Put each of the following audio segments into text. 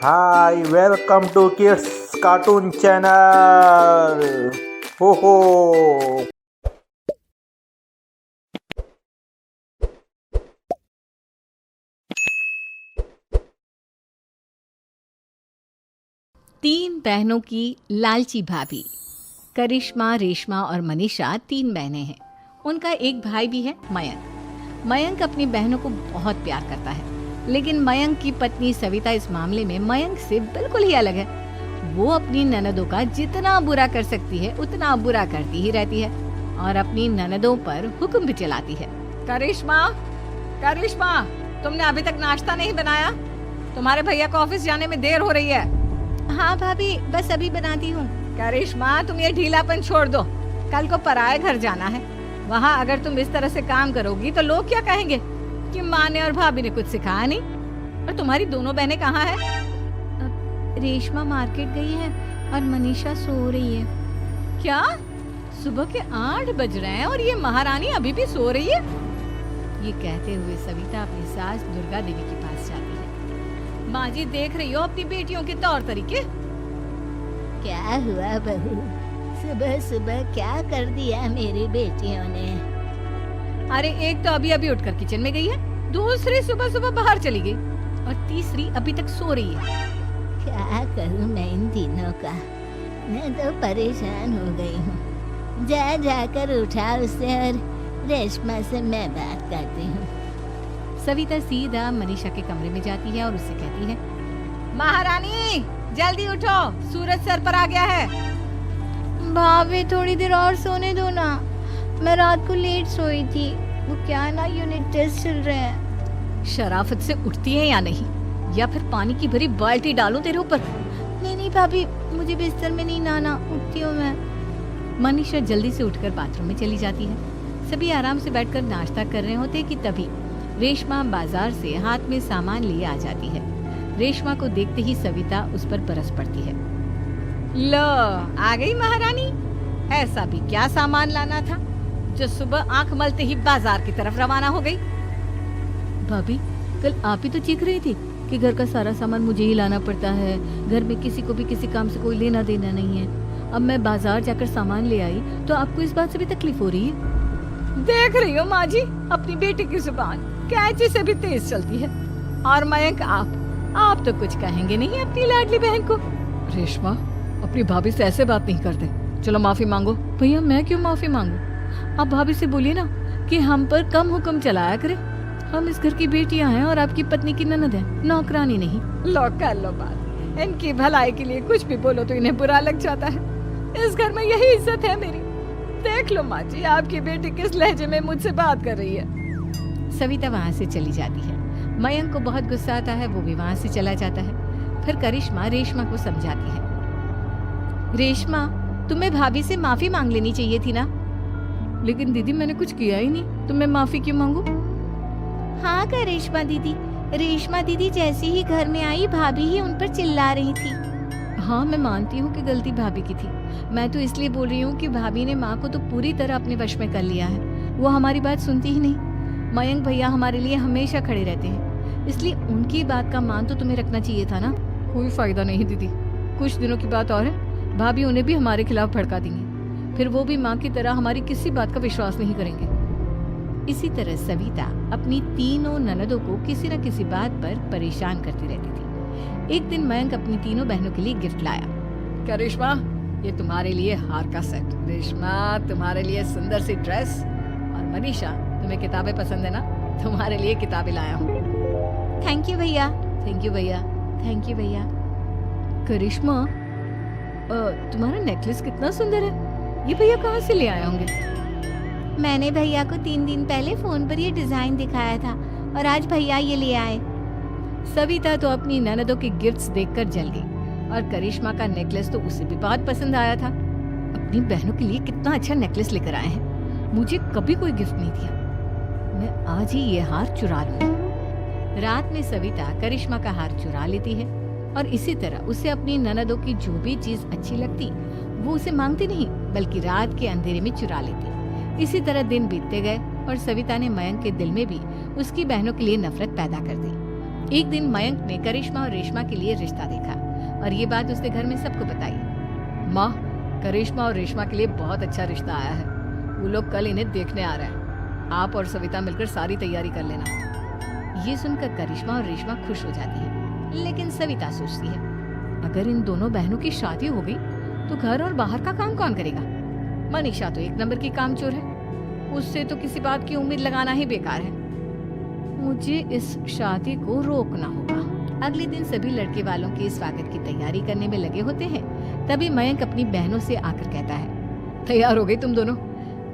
Hi welcome to kids cartoon channel. हो हो। तीन बहनों की लालची भाभी। करिश्मा, रेशमा और मनीषा तीन बहनें हैं। उनका एक भाई भी है, मयंक। मयंक अपनी बहनों को बहुत प्यार करता है, लेकिन मयंक की पत्नी सविता इस मामले में मयंक से बिल्कुल ही अलग है। वो अपनी ननदों का जितना बुरा कर सकती है उतना बुरा करती ही रहती है और अपनी ननदों पर हुक्म भी चलाती है। करिश्मा, करिश्मा, तुमने अभी तक नाश्ता नहीं बनाया? तुम्हारे भैया को ऑफिस जाने में देर हो रही है। हाँ भाभी, बस अभी बनाती हूँ। करिश्मा, तुम ये ढीलापन छोड़ दो। कल को पराये घर जाना है। वहाँ अगर तुम इस तरह से काम करोगी तो लोग क्या कहेंगे कि माँ ने और भाभी ने कुछ सिखाया नहीं। और तुम्हारी दोनों बहनें कहाँ हैं? रेशमा मार्केट गई है और मनीषा सो रही है। क्या? सुबह के 8 बज रहे हैं और ये महारानी अभी भी सो रही है? ये कहते हुए सविता अपनी सास दुर्गा देवी के पास जाती है। माँ जी, देख रही हो अपनी बेटियों के तौर तरीके? क्या हुआ बहू, सुबह सुबह क्या कर दिया मेरी बेटियों ने? अरे एक तो अभी अभी उठकर किचन में गई है, दूसरी सुबह सुबह बाहर चली गई और तीसरी अभी तक सो रही है। क्या करूं मैं इन तीनों का, मैं तो परेशान हो गई हूँ। जा जाकर उठा उसे और रेशमा से मैं बात करती हूँ। सविता सीधा मनीषा के कमरे में जाती है और उससे कहती है, महारानी जल्दी उठो, सूरज सर पर आ गया है। भाभी थोड़ी देर और सोने दो ना, मैं रात को लेट सोई थी। वो क्या ना, यूनिट टेस्ट चल रहे हैं। शराफत से उठती है या नहीं, या फिर पानी की भरी बाल्टी डालूं तेरे ऊपर? नहीं नहीं भाभी, मुझे बिस्तर में नहीं नहाना, उठती हूँ मैं। मनीषा जल्दी से उठकर बाथरूम में चली जाती है। सभी आराम से बैठकर नाश्ता कर रहे होते कि तभी रेशमा बाजार से हाथ में सामान लिए आ जाती है। रेशमा को देखते ही सविता उस पर बरस पड़ती है। लो, आ गई महारानी। ऐसा भी क्या सामान लाना था जो सुबह आंख मलते ही बाजार की तरफ रवाना हो गई? भाभी, कल आप ही तो चीख रही थी कि घर का सारा सामान मुझे ही लाना पड़ता है, घर में किसी को भी किसी काम से कोई लेना देना नहीं है। अब मैं बाजार जाकर सामान ले आई तो आपको इस बात से भी तकलीफ हो रही है? देख रही हो माँ जी, अपनी बेटी की जुबान कैंची से भी तेज चलती है। और मयंक, आप तो कुछ कहेंगे नहीं अपनी लाडली बहन को। रेशमा, अपनी भाभी से ऐसे बात नहीं करते। चलो माफी मांगो। भैया, मैं क्यों माफी मांगू? आप भाभी से बोलिए ना कि हम पर कम हुक्म चलाया करे। हम इस घर की बेटियां हैं और आपकी पत्नी की ननद है, नौकरानी नहीं। लो कर लो बात। इनकी भलाई के लिए कुछ भी बोलो तो इन्हें बुरा लग जाता है। इस घर में यही इज्जत है मेरी। देख लो माँ जी, आपकी बेटी किस लहजे में मुझसे बात कर रही है। सविता वहाँ से चली जाती है। मयंक को बहुत गुस्सा आता है, वो भी वहाँ से चला जाता है। फिर करिश्मा रेशमा को समझाती है, रेशमा, तुम्हें भाभी से माफी मांग लेनी चाहिए थी ना। लेकिन दीदी, मैंने कुछ किया ही नहीं, तो मैं माफी क्यों मांगू? हाँ करिश्मा दीदी, रेशमा दीदी जैसे ही घर में आई भाभी ही उन पर चिल्ला रही थी। हाँ, मैं मानती हूँ कि गलती भाभी की थी। मैं तो इसलिए बोल रही हूँ कि भाभी ने माँ को तो पूरी तरह अपने वश में कर लिया है। वो हमारी बात सुनती ही नहीं। मयंक भैया हमारे लिए हमेशा खड़े रहते हैं, इसलिए उनकी बात का मान तो तुम्हें रखना चाहिए था ना। कोई फायदा नहीं दीदी, कुछ दिनों की बात और है, भाभी उन्हें भी हमारे खिलाफ भड़का देंगी। फिर वो भी माँ की तरह हमारी किसी बात का विश्वास नहीं करेंगे। इसी तरह सविता अपनी तीनों ननदों को किसी न किसी बात पर परेशान करती रहती थी। एक दिन मयंक अपनी तीनों बहनों के लिए गिफ्ट लाया। क्या रेशमा, ये तुम्हारे लिए हार का सेट। रेशमा, तुम्हारे लिए सुंदर सी ड्रेस। और मनीषा, तुम्हें किताबें पसंद है ना, तुम्हारे लिए किताबें लाया हूँ। थैंक यू भैया। थैंक यू भैया। थैंक यू भैया। करिश्मा, तुम्हारा नेकलेस कितना सुंदर है, ये भैया कहाँ से ले आए होंगे? मैंने भैया को 3 दिन पहले फोन पर ये डिजाइन दिखाया था और आज भैया ये ले आए। सविता तो अपनी ननदों के गिफ्ट्स देखकर जल गई और करिश्मा का नेकलेस तो उसे भी बहुत पसंद आया था। अपनी बहनों के लिए कितना अच्छा नेकलेस लेकर आए हैं, मुझे कभी कोई गिफ्ट नहीं दिया। मैं आज ही ये हार चुरा लूंगी। रात में सविता करिश्मा का हार चुरा लेती है और इसी तरह उसे अपनी ननदों की जो भी चीज अच्छी लगती वो उसे मांगती नहीं, बल्कि रात के अंधेरे में चुरा लेती। इसी तरह दिन बीतते गए और सविता ने मयंक के दिल में भी उसकी बहनों के लिए नफरत पैदा कर दी। एक दिन मयंक ने करिश्मा और रेशमा के लिए रिश्ता देखा और ये बात उसने घर में सबको बताई। माँ, करिश्मा और रेशमा के लिए बहुत अच्छा रिश्ता आया है। वो लोग कल इन्हें देखने आ रहे हैं। आप और सविता मिलकर सारी तैयारी कर लेना। ये सुनकर करिश्मा और रेशमा खुश हो जाती है, लेकिन सविता सोचती है, अगर इन दोनों बहनों की शादी हो गई तो घर और बाहर का काम कौन करेगा? मनीषा तो एक नंबर की कामचोर है, उससे तो किसी बात की उम्मीद लगाना ही बेकार है। मुझे इस शादी को रोकना होगा। अगले दिन सभी लड़के वालों के स्वागत की तैयारी करने में लगे होते हैं। तभी मयंक अपनी बहनों से आकर कहता है, तैयार हो गई तुम दोनों?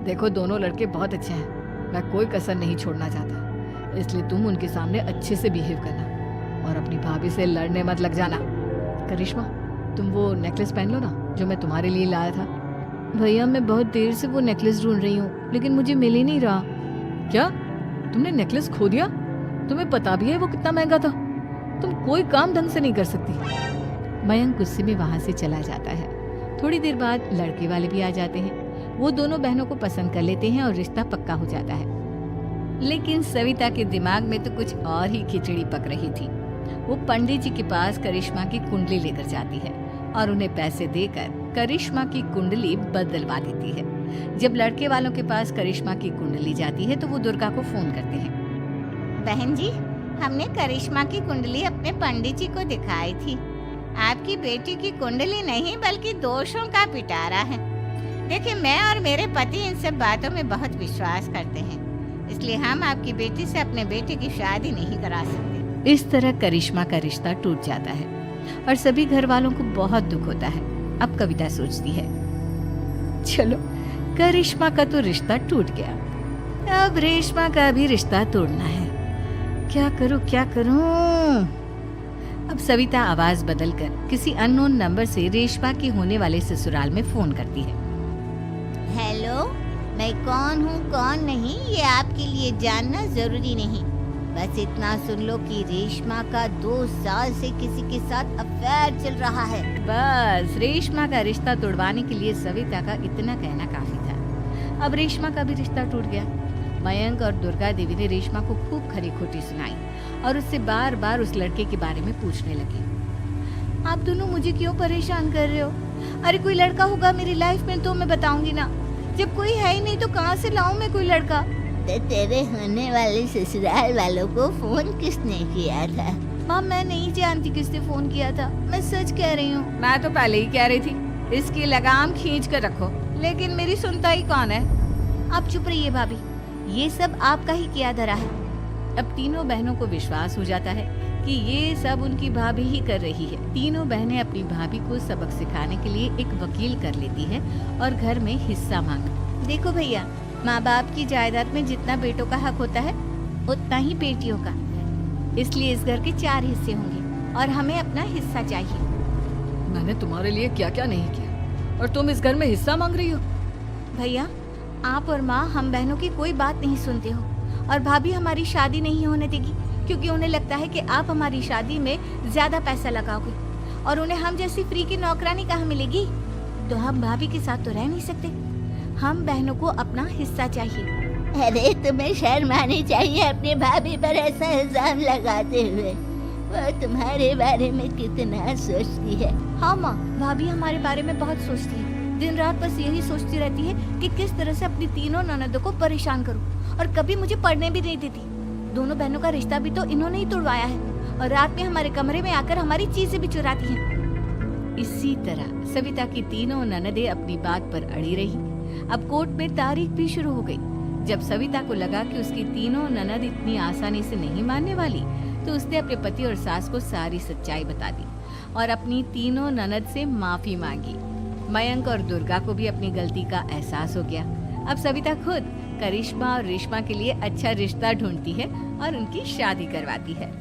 देखो, दोनों लड़के बहुत अच्छे हैं। मैं कोई कसर नहीं छोड़ना चाहता, इसलिए तुम उनके सामने अच्छे से बिहेव करना और अपनी भाभी से लड़ने मत लग जाना। करिश्मा, तुम वो नेकलेस पहन लो ना जो मैं तुम्हारे लिए लाया था। भैया, मैं बहुत देर से वो नेकलेस ढूंढ रही हूँ, लेकिन मुझे मिल ही नहीं रहा। क्या तुमने नेकलेस खो दिया? तुम्हें पता भी है वो कितना महंगा था? तुम कोई काम ढंग से नहीं कर सकती। मयंक गुस्से में वहां से चला जाता है। थोड़ी देर बाद लड़के वाले भी आ जाते हैं। वो दोनों बहनों को पसंद कर लेते हैं और रिश्ता पक्का हो जाता है। लेकिन सविता के दिमाग में तो कुछ और ही खिचड़ी पक रही थी। वो पंडित जी के पास करिश्मा की कुंडली लेकर जाती है और उन्हें पैसे देकर करिश्मा की कुंडली बदलवा देती है। जब लड़के वालों के पास करिश्मा की कुंडली जाती है तो वो दुर्गा को फोन करते हैं। बहन जी, हमने करिश्मा की कुंडली अपने पंडित जी को दिखाई थी। आपकी बेटी की कुंडली नहीं बल्कि दोषों का पिटारा है। देखिए, मैं और मेरे पति इन सब बातों में बहुत विश्वास करते हैं, इसलिए हम आपकी बेटी से अपने बेटे की शादी नहीं करा सकते। इस तरह करिश्मा का रिश्ता टूट जाता है और सभी घर वालों को बहुत दुख होता है। अब कविता सोचती है, चलो करिश्मा का तो रिश्ता टूट गया, अब रेशमा का भी रिश्ता तोड़ना है। क्या करूं? अब सविता आवाज बदलकर किसी अननोन नंबर से रेशमा के होने वाले ससुराल में फोन करती है। हेलो, मैं कौन हूँ कौन नहीं ये आपके लिए जानना जरूरी नहीं। बस इतना सुन लो कि रेशमा का 2 साल से किसी के साथ अफेयर चल रहा है। बस रेशमा का रिश्ता तोड़वाने के लिए सविता का इतना कहना काफी था। अब रेशमा का भी रिश्ता टूट गया। मयंक और दुर्गा देवी ने रेशमा को खूब खरी खोटी सुनाई और उससे बार बार उस लड़के के बारे में पूछने लगी। आप दोनों मुझे क्यों परेशान कर रहे हो? अरे कोई लड़का होगा मेरी लाइफ में तो मैं बताऊंगी ना। जब कोई है ही नहीं तो कहाँ से लाऊं मैं कोई लड़का? तो तेरे होने वाले ससुराल वालों को फोन किसने किया था? माँ, मैं नहीं जानती किसने फोन किया था। मैं सच कह रही हूँ। मैं तो पहले ही कह रही थी इसकी लगाम खींच कर रखो, लेकिन मेरी सुनता ही कौन है। आप चुप रहिए भाभी, ये सब आपका ही किया धरा है। अब तीनों बहनों को विश्वास हो जाता है कि ये सब उनकी भाभी ही कर रही है। तीनों बहनें अपनी भाभी को सबक सिखाने के लिए एक वकील कर लेती है और घर में हिस्सा मांग। देखो भैया, माँ बाप की जायदाद में जितना बेटों का हक होता है उतना ही बेटियों का, इसलिए इस घर के 4 हिस्से होंगे और हमें अपना हिस्सा चाहिए। मैंने तुम्हारे लिए क्या क्या नहीं किया और तुम इस घर में हिस्सा मांग रही हो? भैया, आप और माँ हम बहनों की कोई बात नहीं सुनते हो और भाभी हमारी शादी नहीं होने देगी क्योंकि उन्हें लगता है कि आप हमारी शादी में ज्यादा पैसा लगाओगे और उन्हें हम जैसी फ्री की नौकरानी कहाँ मिलेगी। तो हम भाभी के साथ तो रह नहीं सकते, हम बहनों को अपना हिस्सा चाहिए। अरे तुम्हें शर्म आनी चाहिए अपनी भाभी पर ऐसा इल्जाम लगाते हुए। वो तुम्हारे बारे में कितना सोचती है। हाँ माँ, भाभी हमारे बारे में बहुत सोचती है। दिन रात बस यही सोचती रहती है कि किस तरह से अपनी तीनों ननदों को परेशान करूं और कभी मुझे पढ़ने भी नहीं देती। दोनों बहनों का रिश्ता भी तो इन्होंने ही तोड़वाया है और रात में हमारे कमरे में आकर हमारी चीजें भी चुराती हैं। इसी तरह सविता की तीनों ननदें अपनी बात पर अड़ी रही। अब कोर्ट में तारीख भी शुरू हो गई। जब सविता को लगा कि उसकी तीनों ननद इतनी आसानी से नहीं मानने वाली, तो उसने अपने पति और सास को सारी सच्चाई बता दी और अपनी तीनों ननद से माफी मांगी। मयंक और दुर्गा को भी अपनी गलती का एहसास हो गया। अब सविता खुद करिश्मा और रेशमा के लिए अच्छा रिश्ता ढूंढती है और उनकी शादी करवाती है।